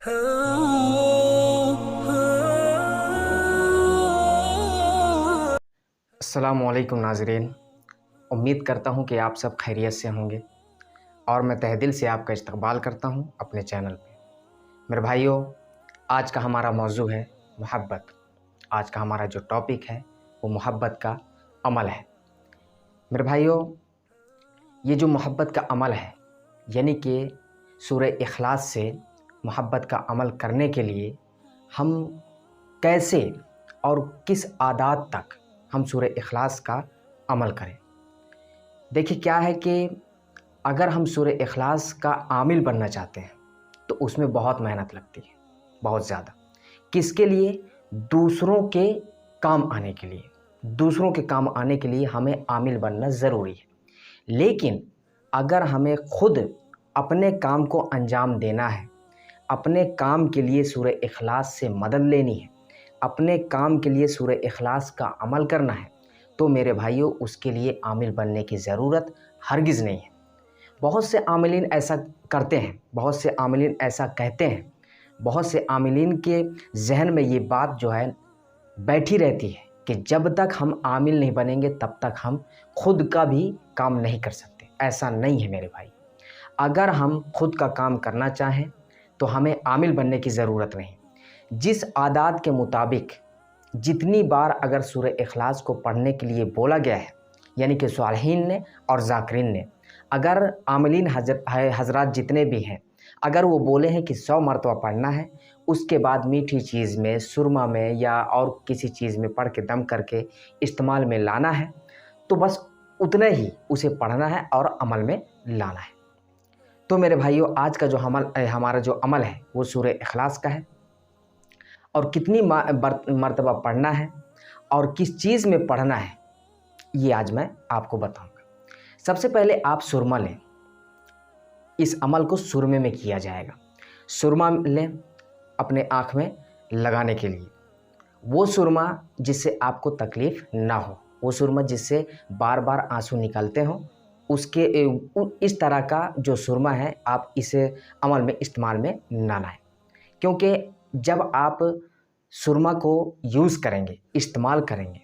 अस्सलामुअलैकुम नाज़रीन, उम्मीद करता हूँ कि आप सब खैरियत से होंगे और मैं तहे दिल से आपका इस्तकबाल करता हूँ अपने चैनल पे। मेरे भाइयों, आज का हमारा मौजू है मोहब्बत। आज का हमारा जो टॉपिक है वो मोहब्बत का अमल है। मेरे भाइयों, ये जो मोहब्बत का अमल है यानी कि सूरह इखलास से मोहब्बत का अमल करने के लिए हम कैसे और किस आदात तक हम सूरह इखलास का अमल करें। देखिए, क्या है कि अगर हम सूरह इखलास का आमिल बनना चाहते हैं तो उसमें बहुत मेहनत लगती है, बहुत ज़्यादा। किसके लिए? दूसरों के काम आने के लिए। दूसरों के काम आने के लिए हमें आमिल बनना ज़रूरी है। लेकिन अगर हमें खुद अपने काम को अंजाम देना है, अपने काम के लिए सूरह इखलास से मदद लेनी है, अपने काम के लिए सूरह इखलास का अमल करना है, तो मेरे भाइयों उसके लिए आमिल बनने की ज़रूरत हरगिज़ नहीं है। बहुत से आमिलीन ऐसा करते हैं, बहुत से आमिलीन ऐसा कहते हैं, बहुत से आमिलीन के जहन में ये बात जो है बैठी रहती है कि जब तक हम आमिल नहीं बनेंगे तब तक हम खुद का भी काम नहीं कर सकते। ऐसा नहीं है मेरे भाई। अगर हम खुद का काम करना चाहें तो हमें आमिल बनने की ज़रूरत नहीं। जिस आदात के मुताबिक जितनी बार अगर सूरह इखलास को पढ़ने के लिए बोला गया है, यानी कि सालिहीन ने और ज़ाकिरीन ने, अगर आमिलीन हज़रात जितने भी हैं, अगर वो बोले हैं कि 100 मरतबा पढ़ना है, उसके बाद मीठी चीज़ में, सुरमा में या और किसी चीज़ में पढ़ के दम करके इस्तेमाल में लाना है, तो बस उतने ही उसे पढ़ना है और अमल में लाना है। तो मेरे भाइयों, आज का जो हमारा जो अमल है वो सूरह इखलास का है। और कितनी मरतबा पढ़ना है और किस चीज़ में पढ़ना है, ये आज मैं आपको बताऊंगा। सबसे पहले आप सुरमा लें। इस अमल को सुरमे में किया जाएगा। सुरमा लें अपने आँख में लगाने के लिए। वो सुरमा जिससे आपको तकलीफ़ ना हो, वो सुरमा जिससे बार बार आंसू निकलते हों, उसके इस तरह का जो सुरमा है आप इसे अमल में इस्तेमाल में ना लाएं। क्योंकि जब आप सुरमा को यूज़ करेंगे, इस्तेमाल करेंगे,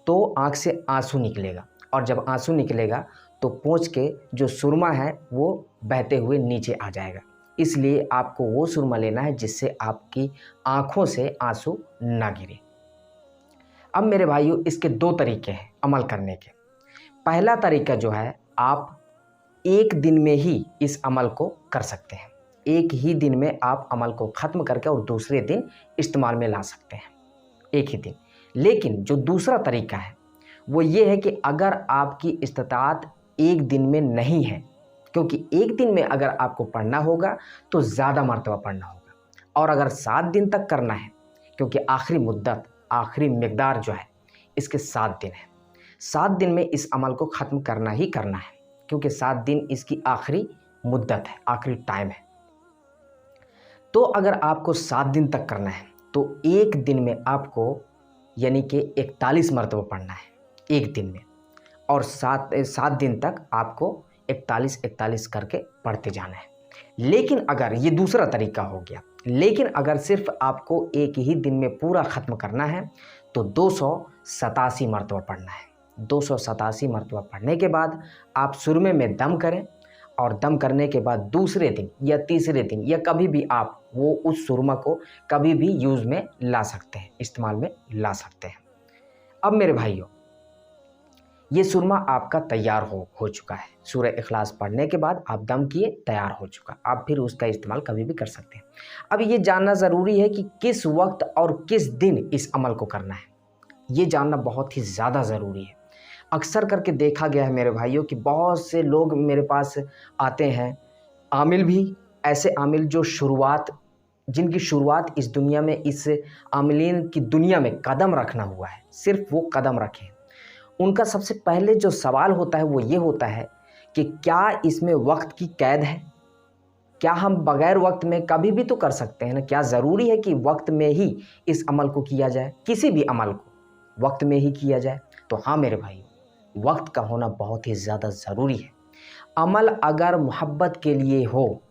तो आँख से आंसू निकलेगा और जब आंसू निकलेगा तो पोंछ के जो सुरमा है वो बहते हुए नीचे आ जाएगा। इसलिए आपको वो सुरमा लेना है जिससे आपकी आँखों से आंसू ना गिरे। अब मेरे भाइयों, इसके 2 तरीके हैं अमल करने के। पहला तरीका जो है, आप एक दिन में ही इस अमल को कर सकते हैं। एक ही दिन में आप अमल को ख़त्म करके और दूसरे दिन इस्तेमाल में ला सकते हैं, एक ही दिन। लेकिन जो दूसरा तरीका है वो ये है कि अगर आपकी इस्तिताअत एक दिन में नहीं है, क्योंकि एक दिन में अगर आपको पढ़ना होगा तो ज़्यादा मरतबा पढ़ना होगा, और अगर 7 दिन तक करना है, क्योंकि आखिरी मुद्दत, आखिरी मिक़दार जो है इसके 7 दिन है। 7 दिन में इस अमल को ख़त्म करना ही करना है, क्योंकि 7 दिन इसकी आखिरी मुद्दत है, आखिरी टाइम है। तो अगर आपको 7 दिन तक करना है तो एक दिन में आपको यानी कि 41 मरतबा पढ़ना है एक दिन में, और 7 दिन तक आपको 41 करके पढ़ते जाना है। लेकिन अगर ये दूसरा तरीका हो गया, लेकिन अगर सिर्फ आपको एक ही दिन में पूरा ख़त्म करना है तो 287 मरतबा पढ़ना है। 287 मरतबा पढ़ने के बाद आप सुरमे में दम करें, और दम करने के बाद दूसरे दिन या तीसरे दिन या कभी भी आप वो उस सुरमा को कभी भी यूज़ में ला सकते हैं, इस्तेमाल में ला सकते हैं। अब मेरे भाइयों, ये सुरमा आपका तैयार हो चुका है। सूरह इखलास पढ़ने के बाद आप दम किए, तैयार हो चुका, आप फिर उसका इस्तेमाल कभी भी कर सकते हैं। अब ये जानना ज़रूरी है कि किस वक्त और किस दिन इस अमल को करना है, ये जानना बहुत ही ज़्यादा ज़रूरी है। अक्सर करके देखा गया है मेरे भाइयों कि बहुत से लोग मेरे पास आते हैं, आमिल भी, ऐसे आमिल जो जिनकी शुरुआत इस दुनिया में, इस आमिलीन की दुनिया में कदम रखना हुआ है, सिर्फ वो कदम रखें। उनका सबसे पहले जो सवाल होता है वो ये होता है कि क्या इसमें वक्त की कैद है? क्या हम बग़ैर वक्त में कभी भी तो कर सकते हैं ना? क्या ज़रूरी है कि वक्त में ही इस अमल को किया जाए, किसी भी अमल को वक्त में ही किया जाए? तो हाँ मेरे भाई, वक्त का होना बहुत ही ज़्यादा ज़रूरी है। अमल अगर मोहब्बत के लिए हो,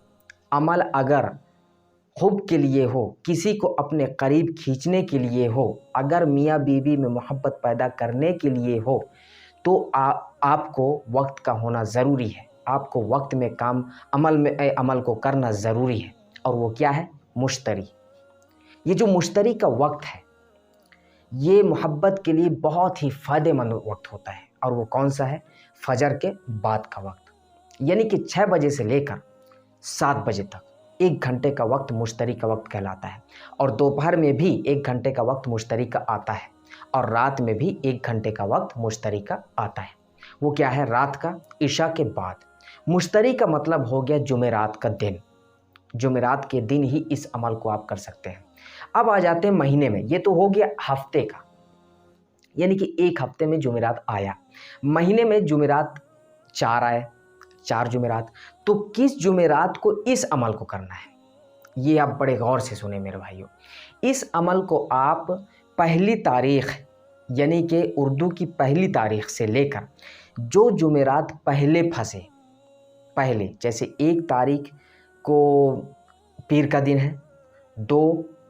अमल अगर حب کے لیے ہو، کسی کو اپنے قریب کھینچنے کے لیے ہو، اگر میاں بیوی میں محبت پیدا کرنے کے لیے ہو تو آپ کو وقت کا ہونا ضروری ہے، آپ کو وقت میں عمل کو کرنا ضروری ہے، اور وہ کیا ہے؟ مشتری۔ یہ جو مشتری کا وقت ہے یہ محبت کے لیے بہت ہی فائدہ مند وقت ہوتا ہے، اور وہ کون سا ہے؟ فجر کے بعد کا وقت، یعنی کہ 6 بجے سے لے کر 7 بجے تک 1 گھنٹے کا وقت مشتری کا وقت کہلاتا ہے، اور دوپہر میں بھی 1 گھنٹے کا وقت مشتری کا آتا ہے، اور رات میں بھی 1 گھنٹے کا وقت مشتری کا آتا ہے۔ وہ کیا ہے؟ رات کا، عشاء کے بعد۔ مشتری کا مطلب ہو گیا جمعرات کا دن، جمعرات کے دن ہی اس عمل کو آپ کر سکتے ہیں۔ اب آ جاتے ہیں مہینے میں، یہ تو ہو گیا ہفتے کا، یعنی کہ 1 ہفتے میں جمعرات آیا۔ مہینے میں جمعرات 4 آئے، 4 جمعرات، تو کس جمعرات کو اس عمل کو کرنا ہے؟ یہ آپ بڑے غور سے سنیں میرے بھائیوں۔ اس عمل کو آپ پہلی تاریخ، یعنی کہ اردو کی پہلی تاریخ سے لے کر جو جمعرات پہلے پھنسے، پہلے جیسے 1 تاریخ کو پیر کا دن ہے، 2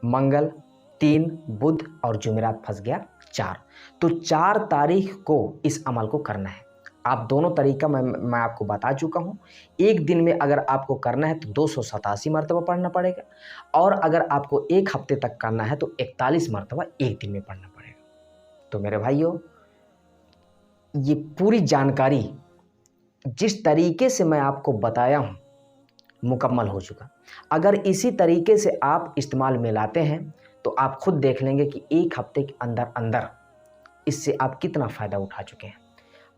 منگل، 3 بدھ، اور جمعرات پھنس گیا 4، تو 4 تاریخ کو اس عمل کو کرنا ہے۔ آپ دونوں طریقہ میں آپ کو بتا چکا ہوں۔ ایک دن میں اگر آپ کو کرنا ہے تو 287 مرتبہ پڑھنا پڑے گا، اور اگر آپ کو 1 ہفتے تک کرنا ہے تو 41 مرتبہ ایک دن میں پڑھنا پڑے گا۔ تو میرے بھائیوں، یہ پوری جانکاری جس طریقے سے میں آپ کو بتایا ہوں مکمل ہو چکا۔ اگر اسی طریقے سے آپ استعمال میں لاتے ہیں تو آپ خود دیکھ لیں گے کہ 1 ہفتے کے اندر اس سے آپ کتنا فائدہ اٹھا چکے ہیں۔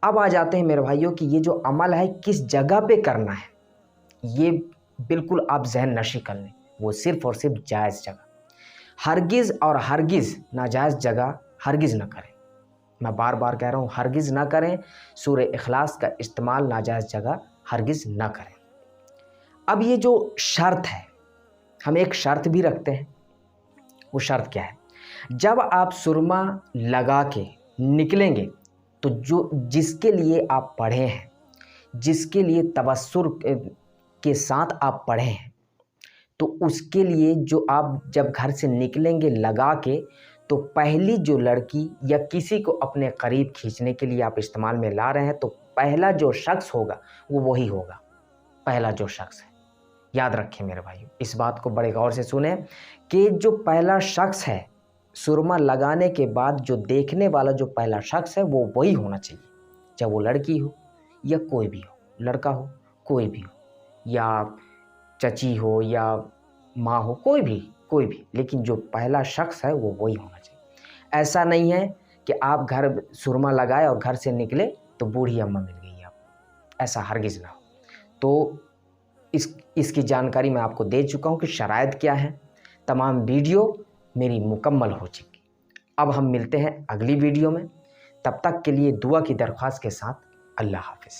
اب آ جاتے ہیں میرے بھائیوں کہ یہ جو عمل ہے کس جگہ پہ کرنا ہے، یہ بالکل آپ ذہن نشی کر لیں، وہ صرف اور صرف جائز جگہ، ہرگز اور ہرگز ناجائز جگہ ہرگز نہ کریں۔ میں بار بار کہہ رہا ہوں، ہرگز نہ کریں، سورہ اخلاص کا استعمال ناجائز جگہ ہرگز نہ کریں۔ اب یہ جو شرط ہے، ہم ایک شرط بھی رکھتے ہیں، وہ شرط کیا ہے؟ جب آپ سرما لگا کے نکلیں گے تو جس کے لیے آپ پڑھے ہیں، جس کے لیے تبصر کے ساتھ آپ پڑھے ہیں، تو اس کے لیے جو آپ جب گھر سے نکلیں گے لگا کے، تو پہلی جو لڑکی یا کسی کو اپنے قریب کھینچنے کے لیے آپ استعمال میں لا رہے ہیں، تو پہلا جو شخص ہوگا وہ وہی ہوگا، پہلا جو شخص ہے۔ یاد رکھیں میرے بھائی، اس بات کو بڑے غور سے سنیں کہ جو پہلا شخص ہے سرما لگانے کے بعد جو دیکھنے والا جو پہلا شخص ہے وہ وہی ہونا چاہیے، چاہے وہ لڑکی ہو یا کوئی بھی ہو، لڑکا ہو کوئی بھی ہو، یا چچی ہو یا ماں ہو، کوئی بھی، لیکن جو پہلا شخص ہے وہ وہی ہونا چاہیے۔ ایسا نہیں ہے کہ آپ گھر سرما لگائے اور گھر سے نکلے تو بوڑھی اماں مل گئی آپ، ایسا ہرگز نہ ہو۔ تو اس کی جانکاری میں آپ کو دے چکا ہوں کہ شرائط کیا ہے، تمام ویڈیو میری مکمل ہو چکی۔ اب ہم ملتے ہیں اگلی ویڈیو میں، تب تک کے لیے دعا کی درخواست کے ساتھ اللہ حافظ۔